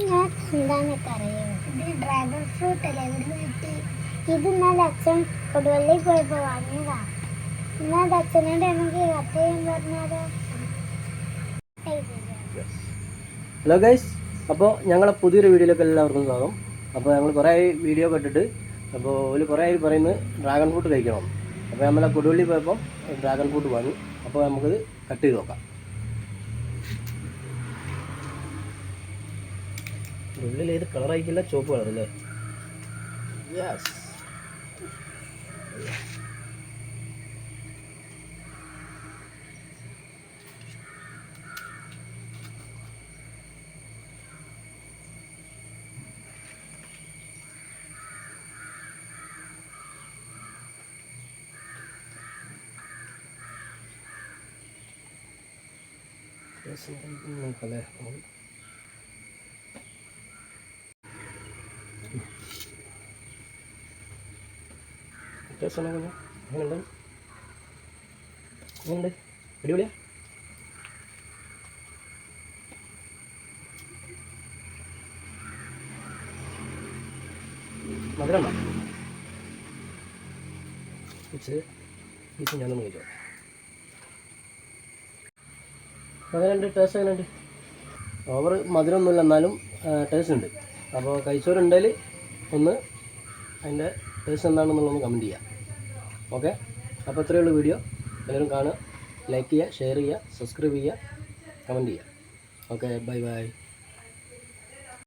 ഞാൻ എന്താന്നൊക്കെ അറിയാം. ഇത് ഡ്രാഗൺ ഫ്രൂട്ട് അല്ലേ? എവിടെ കിട്ടി? ഇത് എന്നാൽ അച്ഛൻ കൊടുവള്ളി പോയപ്പോൾ വാങ്ങിയതാ. എന്നാൽ അച്ഛനോട് നമുക്ക് കട്ട് ചെയ്യാൻ പറഞ്ഞാലോ? ഹലോ ഗൈസ്, അപ്പോൾ ഞങ്ങളെ പുതിയൊരു വീഡിയോയിലേക്ക് എല്ലാവർക്കും സ്വാഗതം. അപ്പോൾ ഞങ്ങൾ കുറേ വീഡിയോ കണ്ടിട്ട് അപ്പോൾ ഒരു കുറേ പറയുന്നത് ഡ്രാഗൺ ഫ്രൂട്ട് കഴിക്കണം. അപ്പോൾ നമ്മളെ കൊടുവള്ളി പോയപ്പോൾ ഡ്രാഗൺ ഫ്രൂട്ട് വാങ്ങി. അപ്പോൾ നമുക്കത് കട്ട് ചെയ്ത് നോക്കാം. ഉള്ളിൽ ഏത് കളറായിരിക്കില്ല, ചുവപ്പ് കളർ അല്ലേ? യെസ്. നോക്കല്ലേ, അങ്ങനെയുണ്ട് അടിപൊളിയാ. മധുരമാ പീസ് ഞാനൊന്ന് കഴിച്ചോ. അങ്ങനെയുണ്ട്, ടേസ്റ്റ് അങ്ങനെയുണ്ട്. ഓവർ മധുരമൊന്നുമില്ല, എന്നാലും ടേസ്റ്റ് ഉണ്ട്. അപ്പോൾ കഴിച്ചവരുണ്ടെങ്കിൽ ഒന്ന് അതിൻ്റെ ടേസ്റ്റ് എന്താണെന്നുള്ളതൊന്ന് കമൻറ്റ് ചെയ്യുക. ഓക്കെ, അപ്പോൾ ഇത്രയേ ഉള്ളൂ വീഡിയോ. എല്ലാവരും കാണുക, ലൈക്ക് ചെയ്യുക, ഷെയർ ചെയ്യുക, സബ്സ്ക്രൈബ് ചെയ്യുക, കമൻറ്റ് ചെയ്യുക. Okay, bye bye.